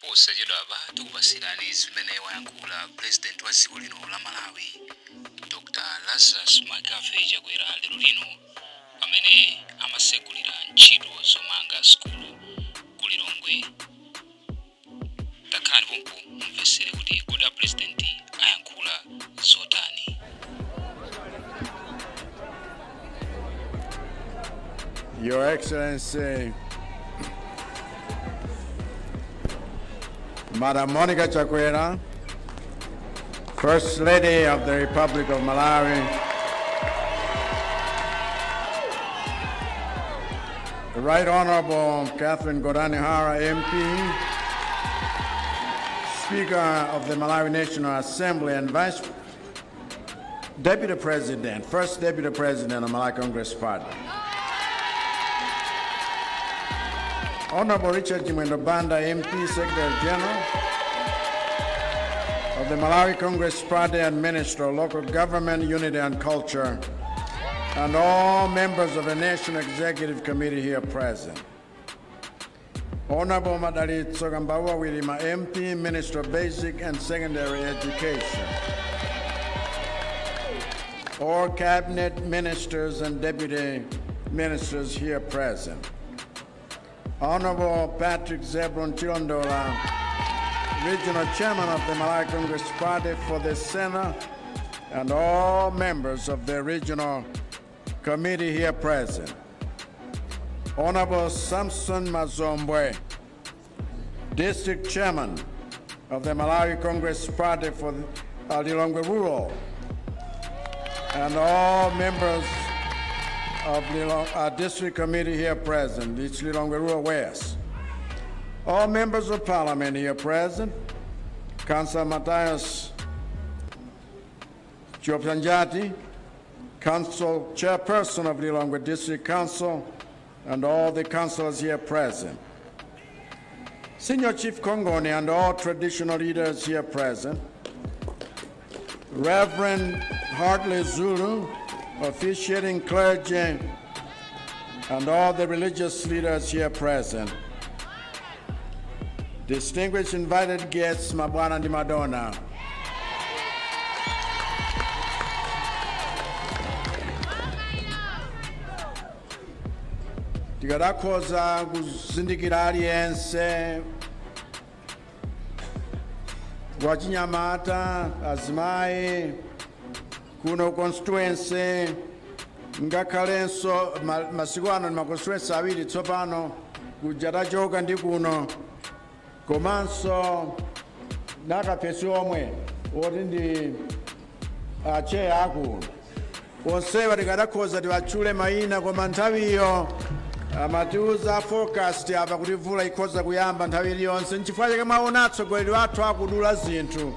posachedwa apa tikupasirani zimene wayankhula President wa dziko lino la Malawi Dr. Lazarus Chakwera lero lino amene amasegulira ntchito zomanga sukulu ku Lilongwe. Takhani pompo mumvesere kuti kodi President ayankhula zotani. Your Excellency, Madam Monica Chakwera, First Lady of the Republic of Malawi, the Right Honorable Catherine Godani-Hara MP, Speaker of the Malawi National Assembly and Vice Deputy President, First Deputy President of Malawi Congress Party, Honorable Richard Chimwendo Banda, MP, Secretary General of the Malawi Congress Party and Minister of Local Government, Unity and Culture, and all members of the National Executive Committee here present. Honorable Muthalika Wilima, MP, Minister of Basic and Secondary Education, all Cabinet Ministers and Deputy Ministers here present. Honorable Patrick Zebron Chilondola, Regional Chairman of the Malawi Congress Party for the Senate, and all members of the Regional Committee here present. Honorable Samson Mazombwe, District Chairman of the Malawi Congress Party for Lilongwe Rural, and all members of the District Committee here present, it's Lilongwe Rural West. All members of Parliament here present, Councillor Matthias Chopsanjati, Council Chairperson of Lilongwe District Council, and all the councillors here present. Senior Chief Kongoni and all traditional leaders here present. Reverend Hartley Zulu, officiating clergy, and all the religious leaders here present. Distinguished invited guests, Mabwana and Madonna. Tikadakoza kuzindikira aliyense wachinyamata azimayi kuno constituency ngakhalenso masiku ano ni maconstituency awiri tsopano kuja tachoka ndi kuno komanso nakapesi omwe oti ndi acheya akuno onsewa tikadakhoza tiwatchule mayina koma nthawiyo amatiuza forecast apa kuti mvula ikhoza kuyamba nthawi iliyonse nchifukwa chake mwaona atsogoleri athu akudula zinthu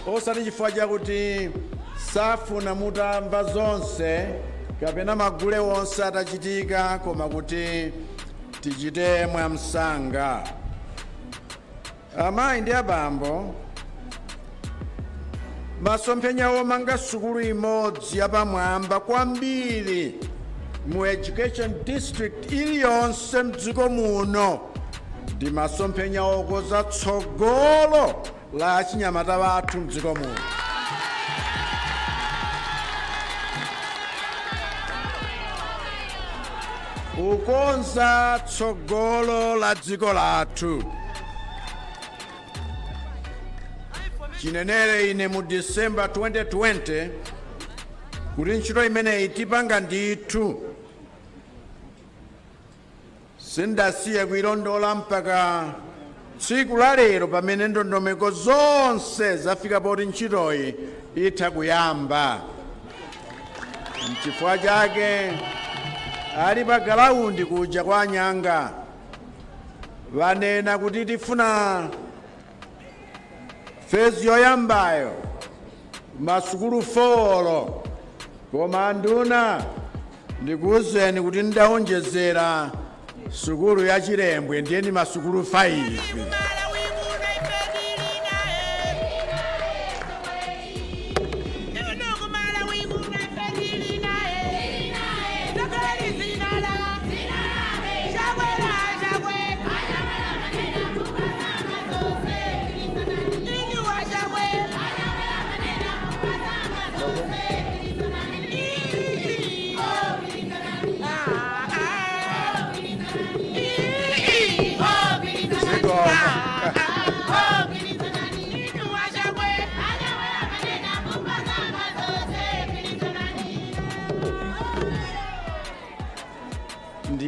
osati chifukwa chakuti safuna mutamva zonse kapena magule wonse atachitika koma kuti tichite mwamsanga. Amayi ndi abambo, masomphenya omanga sukulu imodzi yapamwamba kwambiri mu education district iliyonse mdziko muno ndi masomphenya okoza tsogolo la achinyamata wathu mdziko muno. Ukonza tsogolo la dziko lathu. Chinenere ine mu December 2020 kuti ntchito imene itipanga ndithu sindasiye kuilondola mpaka tsiku la lero pamene ndondomeko zonse zafika poti ntchitoyi itha kuyamba. N'chifukwa chake ali pa galaundi kuja kwa anyanga vanena kuti tifuna fezi yoyambayo masukulu folo koma nduna ndikuwuzeni kuti ndawonjezera sukulu ya Chirembwe ndiyeni masukulu 5.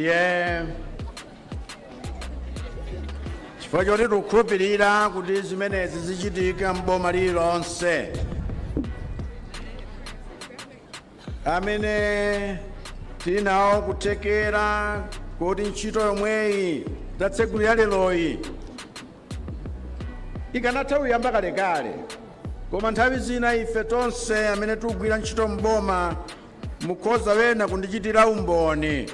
ndiye chifukwa choti tikukhulupirira kuti zimenezi zichitika m'boma lililonse. Amene tinawo kuthekera kuti ntchito yomweyi tatsegulira leroyi ikanatha kuyamba kalekale, koma nthawi zina ife tonse amene tikugwira ntchito m'boma mukhoza wena kundichitira umboni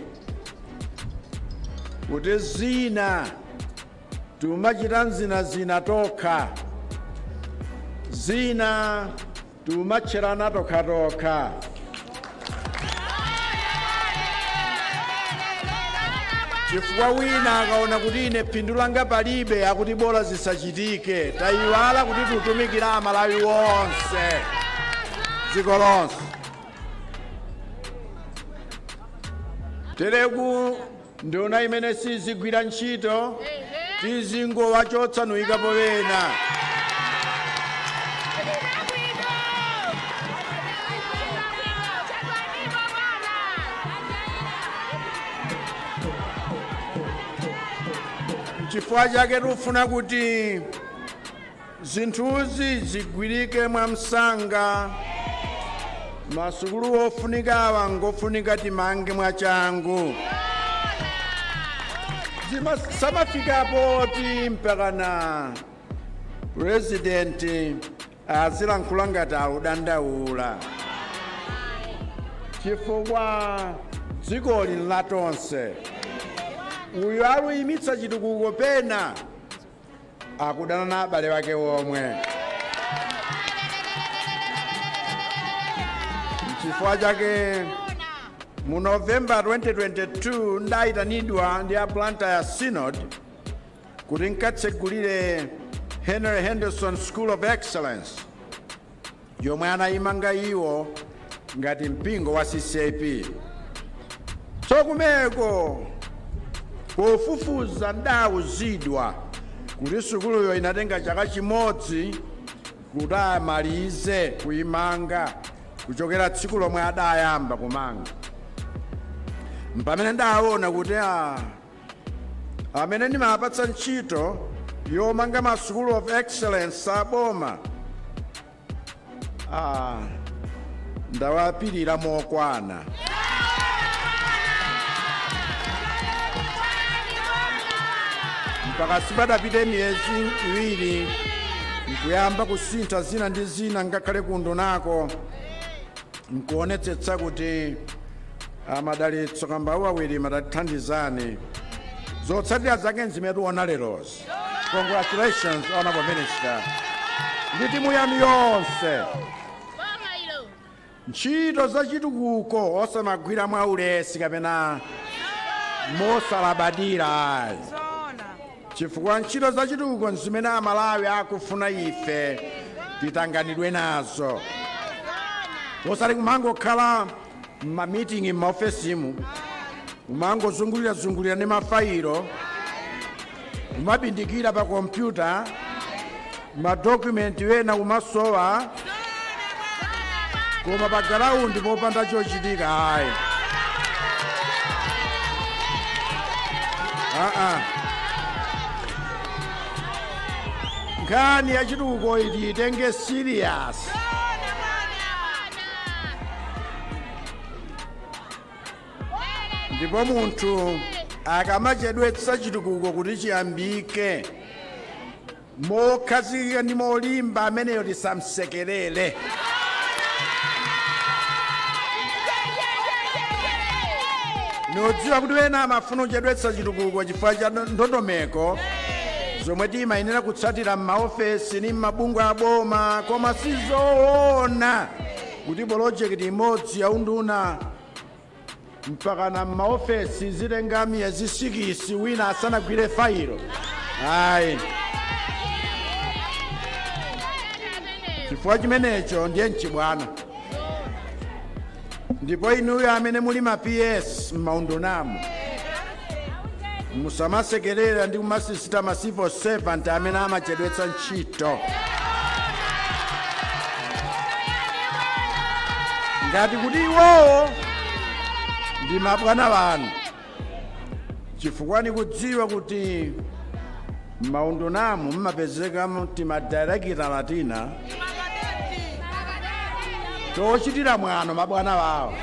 kuti zina tumachita zina tokha, zina tumatcherana tokha. Chifukwa wina akaona kuti ine phindu langa palibe akuti bora zisachitike, tayiwala kuti tutumikira Amalawi wonse dziko lonse. Tereku ndiona imene sizigwira ntchito tizingowachotsa nuyikapo wena. Chifukwa chake tufuna kuti zinthuzi zigwirike mwamsanga, masukulu ofunika awa ngofunika timange mwachangu. Samafikapo ti mpakana President azilankhula ngati akudandaula, chifukwa dziko lili latonse. Uyu aluyimitsa chitukuko pena akudana na abale wake omwe. Chifukwa chake mu November 2022 ndayitanidwa ndi aplanta ya Synod kuti nkatsegulire Henry Henderson School of Excellence yomwe anayimanga iwo ngati mpingo wa CCAP. So kumeko pofufuza ndawuzidwa kuti sukuluyo inatenga chaka chimodzi kuti amalize kuyimanga kuchokera tsiku lomwe adayamba kumanga. Mpamene ndaona kuti amene ndimapatsa ntchito yomanga ma School of Excellence aboma ndawapirira mokwana. Mpaka sipadapite miyezi iwiri nkuyamba kusintha zina ndi zina ngakhale kundo nako nkuonetsetsa kuti amadalitso kamba awiri madathandizane zotsatira zake nzimetuona lerozi. Congratulations, Honorable Minister. Ndi timu yanu yonse. Ntchito za chitukuko osamagwira mwaulesi kapena mosalabadira. Chifukwa ntchito za chitukuko nzimene Amalawi akufuna ife titanganidwe nazo. Osati kumangokhala m'mamitingi m'maofesimu, kumangozungulira ndi mafayiro, kumabindikira pa kompyuta, madokumenti wena kumasowa, koma pa galaundi popanda chochitika hayi. Nkhani ya chitukuko ititenge serious. Ndipo munthu akamachedwetsa chitukuko kuti chiyambike mokhazikika ndi molimba ameneyo tisamsekerere. Nodziwa kuti wena amafuna kuchedwetsa chitukuko chifukwa cha ndondomeko zomwe timayenera kutsatira m'maofesi ndi m'mabungwe aboma, koma sizoona kuti project imodzi ya unduna mpakana m'maofesi zitenga miyezi 6 wina asanagwire fayilo. Ayi. Chifukwa chimenecho ndiye mchibwana. Ndipo inuyo amene muli ma PS m'maundunamo musamasekerera ndi kumasisita ma civil servant amene amachedwetsa ntchito. Ngati kuti iwowo ndi mabwana wanu, chifukwa nikudziwa kuti maundunamu mmapezeka timadirekita latina tochitira mwano mabwana wawo.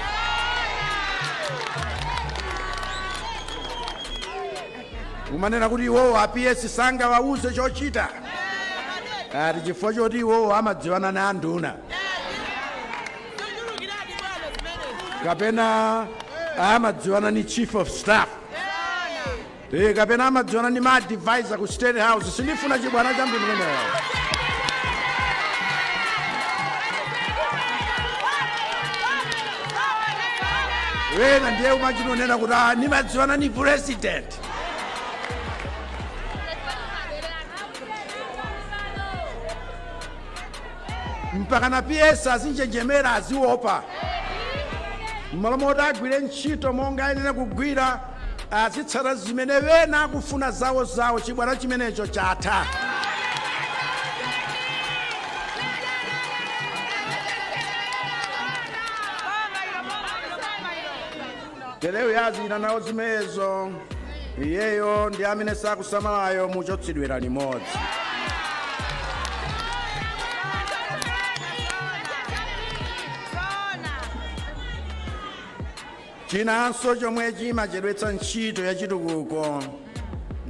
Umanena kuti iwowo APS sanga wauze chochita ati chifukwa choti iwowo amadziwana na anduna kapena amadziwana ni chief of staff kapena amadziwana ni ma-advisor ku State House. Sindifuna chibwana cha mtundu umenewo. Wena ndiye umachinonena kuti nimadziwana ni president. Mpaka na PS azinjenjemera aziopa. Malamoto agwire ntchito monga ayenera kugwira azitsata zimene wena akufuna zawo chibwana chimenecho chatha. Teleyo yazina nawo zimenezo iyeyo ndi amene sakusamalayo muchotsedwera limodzi. Chinanso chomwe chimachedwetsa ntchito ya chitukuko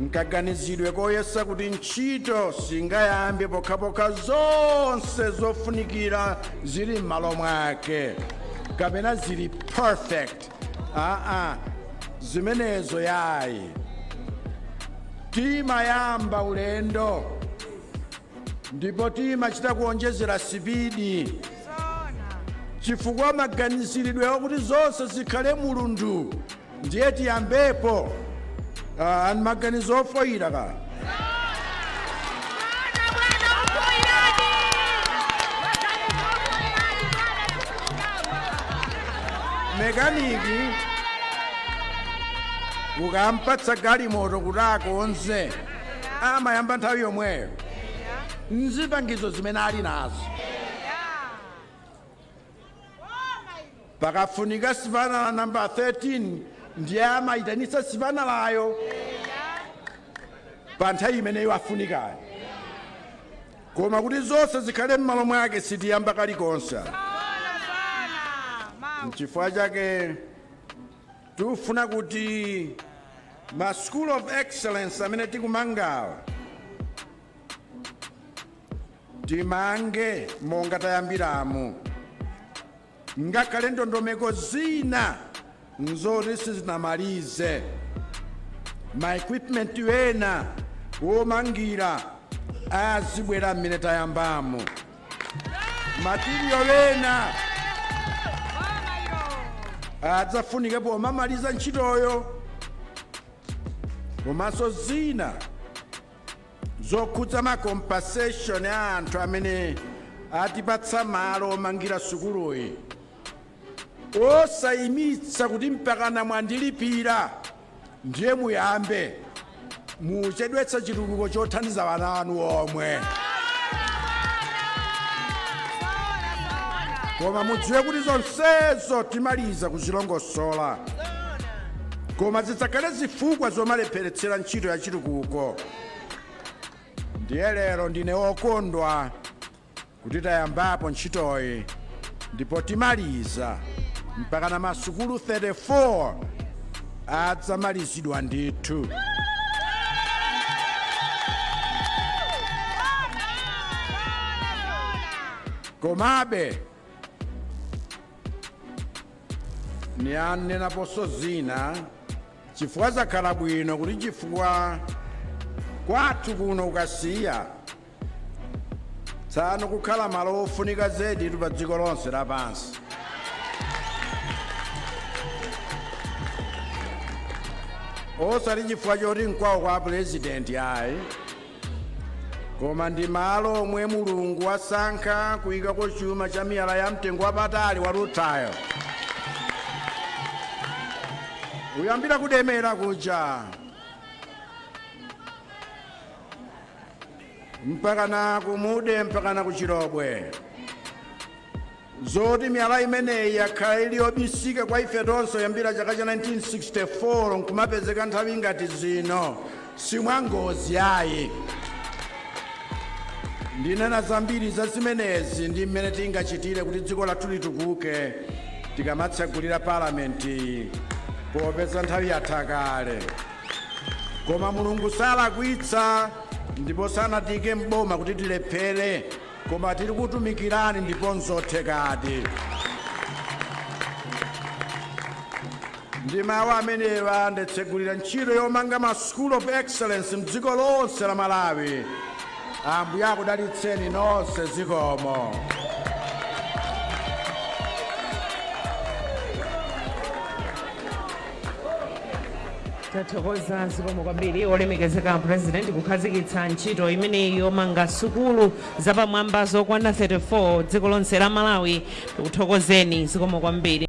nkaganizidwe koyesa kuti ntchito singayambe pokhapokha zonse zofunikira zili m'malo mwake kapena zili perfect. Zimenezo yayi. Timayamba ulendo ndipo timachita kuonjezera sipidi chifukwa maganiziridwe kuti zonse zikhale mulundu ndiye tiyambepo maganizo ofoyira ka. Mekaniki ukampatsa galimoto kuti akonze amayamba nthawi yomweyo nzipangizo zimene ali nazo. Pakafunika sipanala number 13 ndiye amayitanitsa sipanalayo pa nthawi imeneyo afunikayo. Koma kuti zonse zikhale m'malo mwake sitiyamba kalikonse. N'chifukwa chake tufuna kuti ma School of Excellence amene tikumangawa timange monga tayambiramo. Ngakhale ndondomeko zina nzoti sizinamalize. Ma equipment wena womangira azibwera mmene tayambamo. Material wena adzafunika pomamaliza ntchitoyo. Komanso zina zokhudza ma compensation ya anthu amene atipatsa malo omangira sukuluyi. Osayimitsa kuti mpakana mwandilipira ndiye muyambe muchedwetsa chitukuko chothandiza wana wanu omwe. Koma mudziwe kuti zonsezo timaliza kuzilongosola. Koma zidzakhale zifukwa zomalepheretsera ntchito ya chitukuko. Ndiye lero ndine wokondwa kuti tayambapo ntchitoyi ndipo timaliza mpaka na masukulu 34 adzamalizidwa ndithu. Komabe nianenaponso zina chifukwa zakhala bwino kuti chifukwa kwathu kuno ukasiya tsano kukhala malo ofunika zedi pa dziko lonse lapansi. Osati chifukwa choti nkwawo kwa president ayi, koma ndi malo omwe Mulungu wasankha kuyikako chuma cha miyala ya mtengo wapatali wa rutayo. Uyambira kudemera kuja mpaka na kumude mpaka na kuchirobwe. zoti miyala imeneyi yakhala ili yobisika kwa ife tonse yambira chaka cha 1964 nkumapezeka nthawi ngati zino simwangozi ayi. Ndinena zambiri za zimenezi ndi mmene tingachitire kuti dziko lathu litukuke tikamatsegulira palamenti popeza nthawi yatha kale. Koma Mulungu salakwitsa ndipo sanatike mboma kuti tilephere, koma tiri kutumikirani ndipo nzothekadi. Ndi mawu amenewa ndatsegulira ntchito yomanga ma School of Excellence mdziko lonse la Malawi. Ambuye akudalitseni nonse zikomo. Tathokoza zikomo kwambiri olemekezeka President kukhazikitsa ntchito imeneyi yomanga sukulu zapamwamba zokwana 34 dziko lonse la Malawi. Tikuthokozeni zikomo kwambiri.